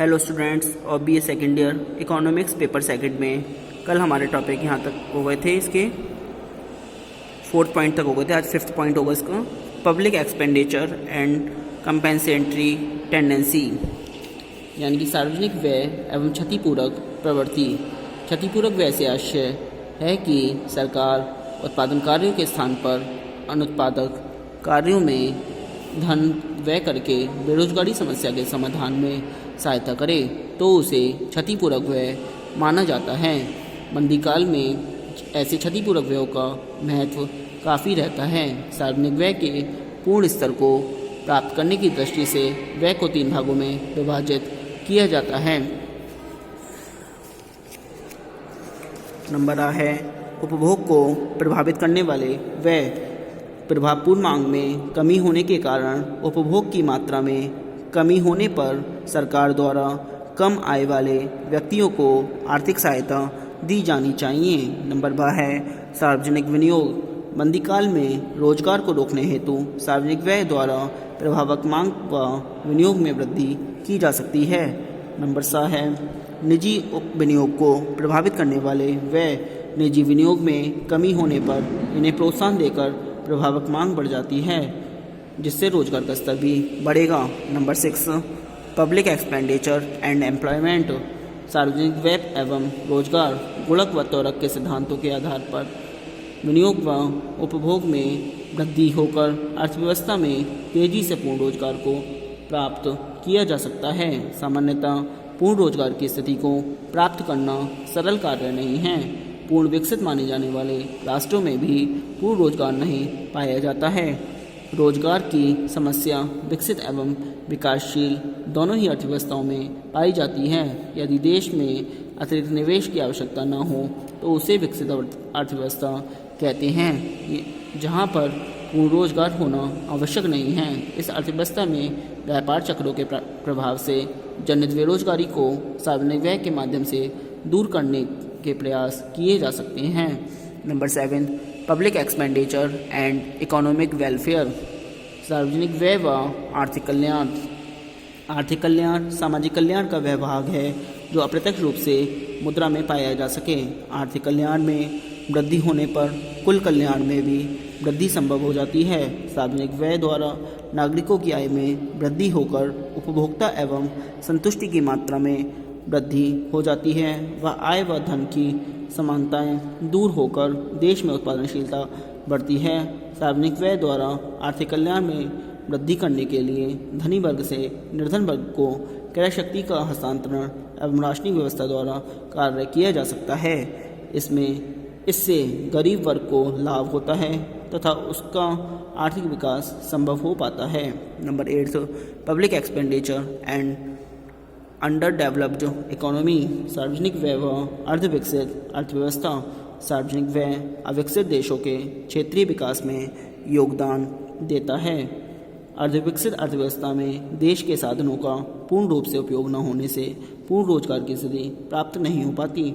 Hello students और B A second year economics paper second में कल हमारे टॉपिक यहाँ तक हो गए थे, इसके 4th पॉइंट तक हो गए थे। आज 5th पॉइंट होगा इसका, public expenditure and compensatory tendency, यानी कि सार्वजनिक व्यय एवं क्षतिपूरक प्रवृत्ति। क्षतिपूरक व्यय से आशय है कि सरकार उत्पादन कार्यों के स्थान पर अनुत्पादक कार्यों में धन व्यय करके बेरोजगारी समस्या के समाधान में सहायता करे तो उसे क्षतिपूरक व्यय माना जाता है। मंदीकाल में ऐसे क्षतिपूरक व्ययों का महत्व काफ़ी रहता है। सार्वजनिक व्यय के पूर्ण स्तर को प्राप्त करने की दृष्टि से व्यय को 3 भागों में विभाजित किया जाता है। नंबर आ है उपभोग को प्रभावित करने वाले व्यय। प्रभावपूर्ण मांग में कमी होने के कारण उपभोग की मात्रा में कमी होने पर सरकार द्वारा कम आय वाले व्यक्तियों को आर्थिक सहायता दी जानी चाहिए। नंबर 2 है सार्वजनिक विनियोग। मंदीकाल में रोजगार को रोकने हेतु सार्वजनिक व्यय द्वारा प्रभावक मांग व विनियोग में वृद्धि की जा सकती है। नंबर 7 है निजी विनियोग को प्रभावित करने वाले व्यय। निजी विनियोग में कमी होने पर इन्हें प्रोत्साहन देकर प्रभावक मांग बढ़ जाती है, जिससे रोजगार का स्तर भी बढ़ेगा। Number 6 public expenditure and employment. सार्वजनिक व्यय एवं रोजगार गुणक व त्वरक के सिद्धांतों के आधार पर विनियोग व उपभोग में वृद्धि होकर अर्थव्यवस्था में तेजी से पूर्ण रोजगार को प्राप्त किया जा सकता है। सामान्यतः पूर्ण रोजगार की स्थिति को प्राप्त करना सरल कार्य नहीं है। पूर्ण विकसित माने जाने वाले राष्ट्रों में भी पूर्ण रोजगार नहीं पाया जाता है। रोजगार की समस्या विकसित एवं विकासशील दोनों ही अर्थव्यवस्थाओं में पाई जाती है। यदि देश में अतिरिक्त निवेश की आवश्यकता न हो तो उसे विकसित अर्थव्यवस्था कहते हैं, जहां पर पूर्ण रोजगार होना आवश्यक नहीं है। इस अर्थव्यवस्था में व्यापार चक्रों के प्रभाव से जनित बेरोजगारी को सार्वजनिक व्यय के माध्यम से दूर करने के प्रयास किए जा सकते हैं। Number 7 public expenditure and economic welfare. सार्वजनिक व्यय व आर्थिक कल्याण। आर्थिक कल्याण सामाजिक कल्याण का वह भाग है जो अप्रत्यक्ष रूप से मुद्रा में पाया जा सके। आर्थिक कल्याण में वृद्धि होने पर कुल कल्याण में भी वृद्धि संभव हो जाती है। सार्वजनिक व्यय द्वारा नागरिकों की आय में वृद्धि होकर उपभोक्ता एवं संतुष्टि की मात्रा में वृद्धि हो जाती है व आय व धन की समानताएं दूर होकर देश में उत्पादनशीलता बढ़ती है। सार्वजनिक व्यय द्वारा आर्थिक कल्याण में वृद्धि करने के लिए धनी वर्ग से निर्धन वर्ग को क्रय शक्ति का हस्तांतरण एवं राशनिंग व्यवस्था द्वारा कार्य किया जा सकता है। इससे गरीब वर्ग को लाभ होता है तथा उसका आर्थिक विकास संभव हो पाता है। Number 8 public expenditure and under developed economy. सार्वजनिक व्यय व अर्धविकसित अर्थव्यवस्था। सार्वजनिक व्यय अविकसित देशों के क्षेत्रीय विकास में योगदान देता है। अर्धविकसित अर्थव्यवस्था में देश के साधनों का पूर्ण रूप से उपयोग न होने से पूर्ण रोजगार की स्थिति प्राप्त नहीं हो पाती।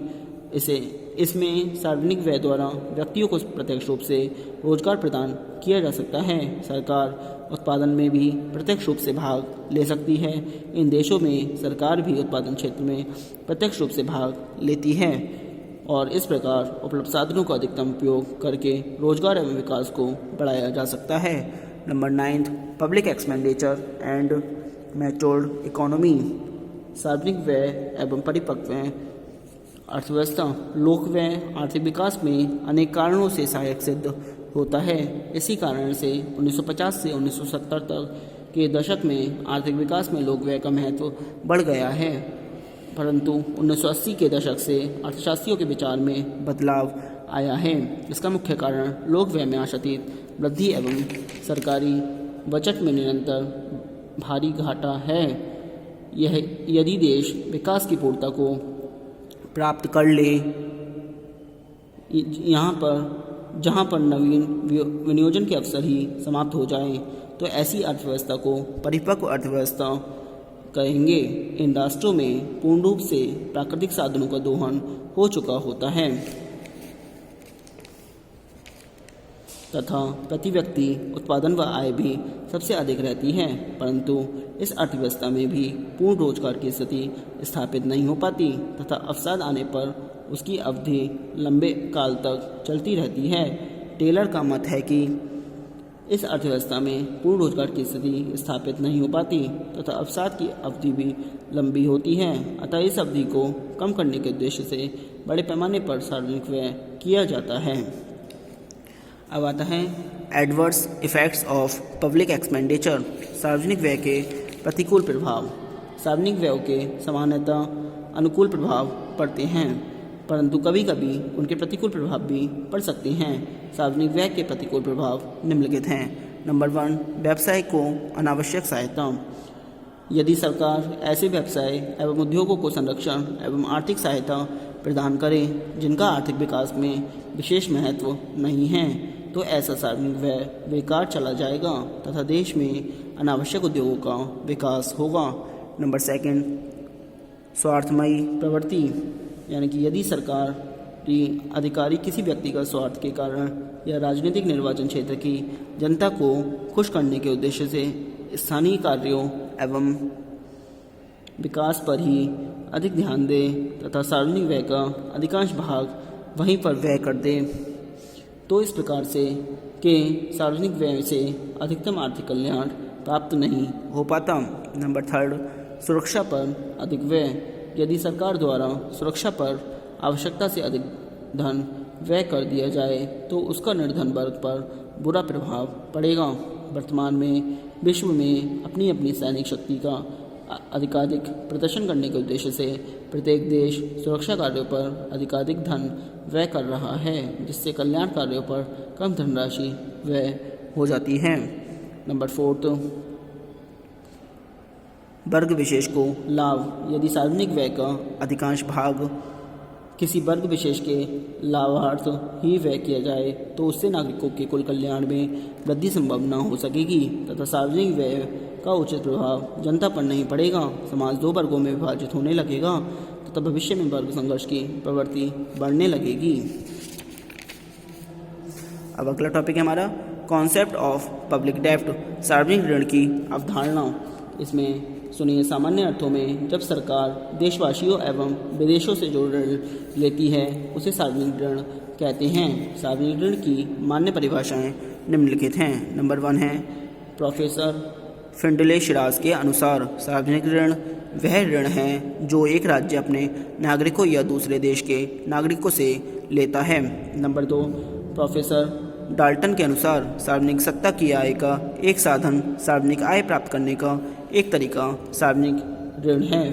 इसमें सार्वजनिक व्यय द्वारा व्यक्तियों को प्रत्यक्ष रूप से रोजगार प्रदान किया जा सकता है। सरकार उत्पादन में भी प्रत्यक्ष रूप से भाग ले सकती है। इन देशों में सरकार भी उत्पादन क्षेत्र में प्रत्यक्ष रूप से भाग लेती है और इस प्रकार उपलब्ध साधनों का अधिकतम उपयोग करके रोजगार एवं विकास को बढ़ाया जा सकता है। Number 9 public expenditure and matured economy. सार्वजनिक व्यय एवं परिपक्व अर्थव्यवस्था। लोक व्यय आर्थिक विकास में अनेक कारणों से सहायक सिद्ध होता है। इसी कारण से 1950 से 1970 तक के दशक में आर्थिक विकास में लोक व्यय का महत्व बढ़ गया है, परंतु 1980 के दशक से अर्थशास्त्रियों के विचार में बदलाव आया है। इसका मुख्य कारण लोक व्यय में आशातीत वृद्धि एवं सरकारी बजट में निरंतर भारी घाटा है। यह यदि देश विकास की पूर्णता को प्राप्त कर ले, जहाँ पर नवीन विनियोजन के अवसर ही समाप्त हो जाएं, तो ऐसी अर्थव्यवस्था को परिपक्व अर्थव्यवस्था कहेंगे। इन राष्ट्रों में पूर्ण रूप से प्राकृतिक साधनों का दोहन हो चुका होता है तथा प्रति व्यक्ति उत्पादन व आय भी सबसे अधिक रहती है, परंतु इस अर्थव्यवस्था में भी पूर्ण रोजगार की स्थिति स्थापित नहीं हो पाती तथा अवसाद आने पर उसकी अवधि लंबे काल तक चलती रहती है। टेलर का मत है कि इस अर्थव्यवस्था में पूर्ण रोजगार की स्थिति स्थापित नहीं हो पाती तथा अवसाद की अवधि भी लंबी होती है, अतः इस अवधि को कम करने के उद्देश्य से बड़े पैमाने पर सार्वजनिक व्यय किया जाता है। अब आता है adverse effects of public expenditure, सार्वजनिक व्यय के प्रतिकूल प्रभाव। सार्वजनिक व्ययों के सामान्यतः अनुकूल प्रभाव पड़ते हैं, परंतु कभी कभी उनके प्रतिकूल प्रभाव भी पड़ सकते हैं। सार्वजनिक व्यय के प्रतिकूल प्रभाव निम्नलिखित हैं। नंबर 1, व्यवसाय को अनावश्यक सहायता। यदि सरकार ऐसे व्यवसाय एवं उद्योगों को संरक्षण एवं आर्थिक सहायता प्रदान करे जिनका आर्थिक विकास में विशेष महत्व नहीं है, तो ऐसा सार्वजनिक व्यय बेकार चला जाएगा तथा देश में अनावश्यक उद्योगों का विकास होगा। नंबर 2, स्वार्थमयी प्रवृत्ति, यानी कि यदि सरकारी अधिकारी किसी व्यक्तिगत स्वार्थ के कारण या राजनीतिक निर्वाचन क्षेत्र की जनता को खुश करने के उद्देश्य से स्थानीय कार्यों एवं विकास पर ही अधिक ध्यान दे तथा सार्वजनिक व्यय का अधिकांश भाग वहीं पर व्यय कर दे, तो इस प्रकार से के सार्वजनिक व्यय से अधिकतम आर्थिक कल्याण प्राप्त नहीं हो पाता। नंबर 3, सुरक्षा पर अधिक व्यय। यदि सरकार द्वारा सुरक्षा पर आवश्यकता से अधिक धन व्यय कर दिया जाए तो उसका निर्धन वर्ग पर बुरा प्रभाव पड़ेगा। वर्तमान में विश्व में अपनी अपनी सैनिक शक्ति का अधिकाधिक प्रदर्शन करने के उद्देश्य से प्रत्येक देश सुरक्षा कार्यों पर अधिकाधिक धन व्यय कर रहा है, जिससे कल्याण कार्यों पर कम धनराशि व्यय हो जाती है। नंबर 4, वर्ग विशेष को लाभ। यदि सार्वजनिक व्यय का अधिकांश भाग किसी वर्ग विशेष के लाभार्थ ही व्यय किया जाए तो उससे नागरिकों के कुल कल्याण में वृद्धि संभव न हो सकेगी तथा सार्वजनिक व्यय का उचित प्रभाव जनता पर नहीं पड़ेगा। समाज 2 वर्गों में विभाजित होने लगेगा तथा भविष्य में वर्ग संघर्ष की प्रवृत्ति बढ़ने लगेगी। अब अगला टॉपिक है हमारा कॉन्सेप्ट ऑफ पब्लिक डेब्ट, सार्वजनिक ऋण की अवधारणा। इसमें सुनिए, सामान्य अर्थों में जब सरकार देशवासियों एवं विदेशों से जो ऋण लेती है उसे सार्वजनिक ऋण कहते हैं। सार्वजनिक ऋण की मान्य परिभाषाएं निम्नलिखित हैं। नंबर 1 है प्रोफेसर फिंडले शिराज के अनुसार सार्वजनिक ऋण वह ऋण है जो एक राज्य अपने नागरिकों या दूसरे देश के नागरिकों से लेता है। नंबर 2, प्रोफेसर डाल्टन के अनुसार सार्वजनिक सत्ता की आय का एक साधन सार्वजनिक आय प्राप्त करने का एक तरीका सार्वजनिक ऋण है।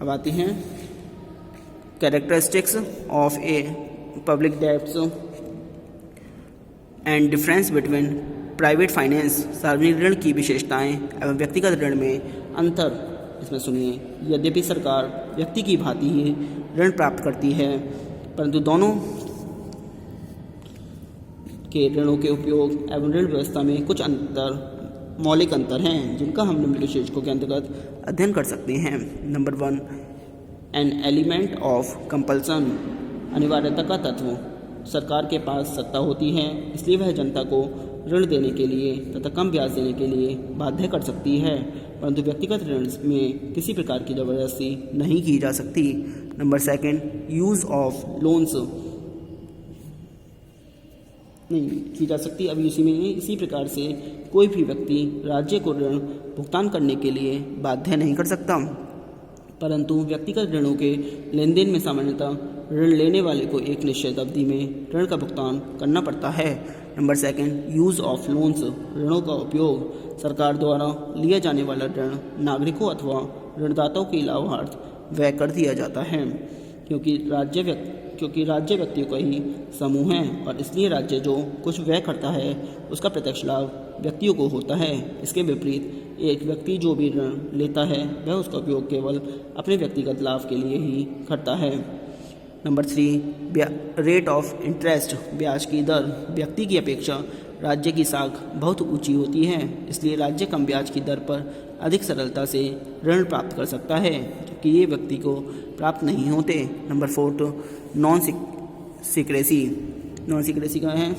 अब आती हैं characteristics of a public debts and difference between private finance, सार्वजनिक ऋण की विशेषताएं एवं व्यक्तिगत ऋण में अंतर। इसमें सुनिए, यद्यपि सरकार व्यक्ति की भांति ही ऋण प्राप्त करती है, परंतु दोनों के ऋणों के उपयोग एवं ऋण व्यवस्था में कुछ मौलिक अंतर हैं जिनका हम निम्नलिखित शीर्षकों के अंतर्गत अध्ययन कर सकते हैं। Number 1, an element of compulsion, अनिवार्यता का तत्व। सरकार के पास सत्ता होती है, इसलिए वह जनता को ऋण देने के लिए तथा कम ब्याज देने के लिए बाध्य कर सकती है, परंतु व्यक्तिगत ऋण में किसी प्रकार की जबरदस्ती नहीं की जा सकती। नंबर 2, यूज़ ऑफ लोन्स नहीं की जा सकती। अब इसी प्रकार से कोई भी व्यक्ति राज्य को ऋण भुगतान करने के लिए बाध्य नहीं कर सकता, परंतु व्यक्तिगत ऋणों के लेन देन में सामान्यतः ऋण लेने वाले को एक निश्चित अवधि में ऋण का भुगतान करना पड़ता है। नंबर 2, यूज़ ऑफ लोन्स, ऋणों का उपयोग। सरकार द्वारा लिया जाने वाला ऋण नागरिकों अथवा ऋणदाताओं के लाभार्थ व्यय कर दिया जाता है, क्योंकि राज्य व्यक्तियों का ही समूह है और इसलिए राज्य जो कुछ व्यय करता है उसका प्रत्यक्ष लाभ व्यक्तियों को होता है। इसके विपरीत एक व्यक्ति जो भी ऋण लेता है वह उसका उपयोग केवल अपने व्यक्तिगत लाभ के लिए ही करता है। नंबर 3, रेट ऑफ इंटरेस्ट, ब्याज की दर। व्यक्ति की अपेक्षा राज्य की साख बहुत ऊंची होती है, इसलिए राज्य कम ब्याज की दर पर अधिक सरलता से ऋण प्राप्त कर सकता है, कि ये व्यक्ति को प्राप्त नहीं होते। Number 4 non secrecy. Non secrecy क्या है?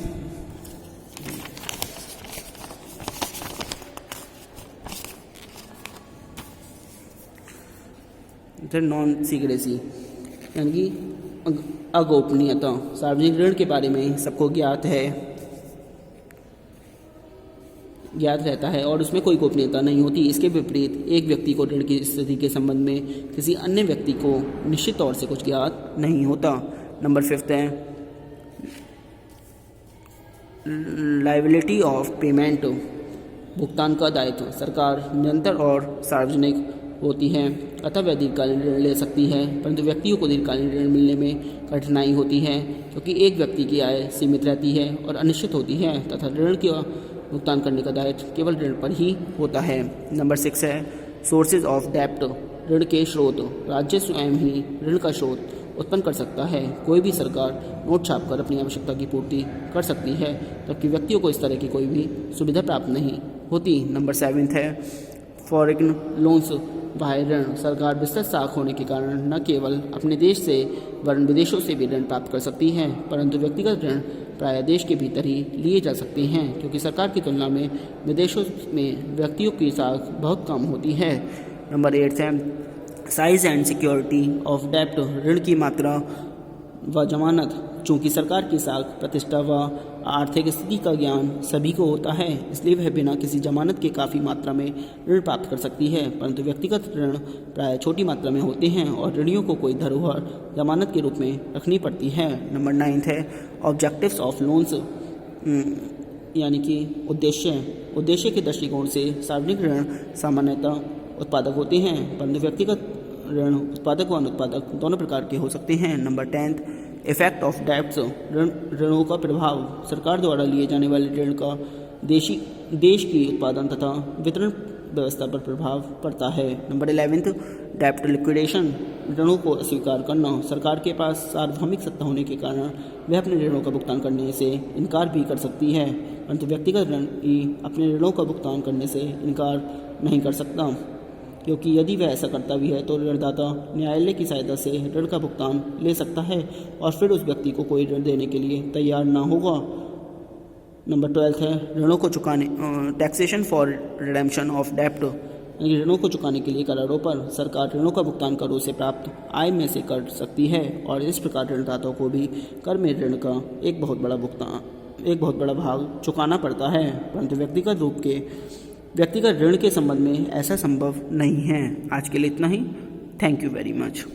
नॉन सीक्रेसी यानी कि अगोपनीयता। सार्वजनिक ऋण के बारे में सबको ज्ञात रहता है और उसमें कोई गोपनीयता नहीं होती। इसके विपरीत एक व्यक्ति को ऋण की स्थिति के संबंध में किसी अन्य व्यक्ति को निश्चित तौर से कुछ ज्ञात नहीं होता। नंबर 5 है लायबिलिटी ऑफ पेमेंट। भुगतान का दायित्व। सरकार निरंतर और सार्वजनिक होती है, अतः वह दीर्घकालीन ऋण ले सकती है, परंतु व्यक्तियों को दीर्घकालीन ऋण मिलने में कठिनाई होती है क्योंकि एक व्यक्ति की आय सीमित रहती है और अनिश्चित होती है तथा ऋण का भुगतान करने का दायित्व केवल ऋण पर ही होता है। नंबर 6 है सोर्सेज ऑफ डेप्ट। ऋण के स्रोत। राज्य स्वयं ही ऋण का स्रोत उत्पन्न कर सकता है। कोई भी सरकार नोट छापकर अपनी आवश्यकता की पूर्ति कर सकती है, जबकि व्यक्तियों को इस तरह की कोई भी सुविधा प्राप्त नहीं होती। नंबर 7 है फॉरेन लोन्स। बाह्य ऋण। सरकार विस्तृत साख होने के कारण न केवल अपने देश से वरन विदेशों से भी ऋण प्राप्त कर सकती है, परंतु व्यक्तिगत ऋण प्रायः देश के भीतर ही लिए जा सकते हैं क्योंकि सरकार की तुलना में विदेशों में व्यक्तियों की साख बहुत कम होती है। नंबर 8 है साइज एंड सिक्योरिटी ऑफ डेप्ट। ऋण की मात्रा व जमानत। चूँकि सरकार की साख, प्रतिष्ठा व आर्थिक स्थिति का ज्ञान सभी को होता है, इसलिए वह बिना किसी जमानत के काफ़ी मात्रा में ऋण प्राप्त कर सकती है, परंतु व्यक्तिगत ऋण प्राय छोटी मात्रा में होते हैं और ऋणियों को कोई धरोहर जमानत के रूप में रखनी पड़ती है। नंबर 9 है ऑब्जेक्टिव्स ऑफ लोन्स यानी कि उद्देश्य के दृष्टिकोण से सार्वजनिक ऋण सामान्यतः उत्पादक होते हैं, परंतु व्यक्तिगत ऋण उत्पादक व अनुत्पादक दोनों प्रकार के हो सकते हैं। Number 10 effect of debts. ऋणों का प्रभाव। सरकार द्वारा लिए जाने वाले ऋण का देश की उत्पादन तथा वितरण व्यवस्था पर प्रभाव पड़ता है। नंबर 11 डेब्ट लिक्विडेशन। ऋणों को अस्वीकार करना। सरकार के पास सार्वभौमिक सत्ता होने के कारण वह अपने ऋणों का भुगतान करने से इनकार भी कर सकती है, परंतु व्यक्तिगत ऋण अपने ऋणों का भुगतान करने से इनकार नहीं कर सकता, क्योंकि यदि वह ऐसा करता भी है तो ऋणदाता न्यायालय की सहायता से ऋण का भुगतान ले सकता है और फिर उस व्यक्ति को कोई ऋण देने के लिए तैयार ना होगा। नंबर 12 है ऋणों को चुकाने टैक्सेशन फॉर रिडेम्पशन ऑफ डेप्ट। ऋणों को चुकाने के लिए करारों पर सरकार ऋणों का भुगतान करों से प्राप्त आय में से कर सकती है और इस प्रकार ऋणदाताओं को भी कर में ऋण का एक बहुत बड़ा भाग चुकाना पड़ता है, परंतु व्यक्तिगत ऋण के संबंध में ऐसा संभव नहीं है। आज के लिए इतना ही। Thank you very much.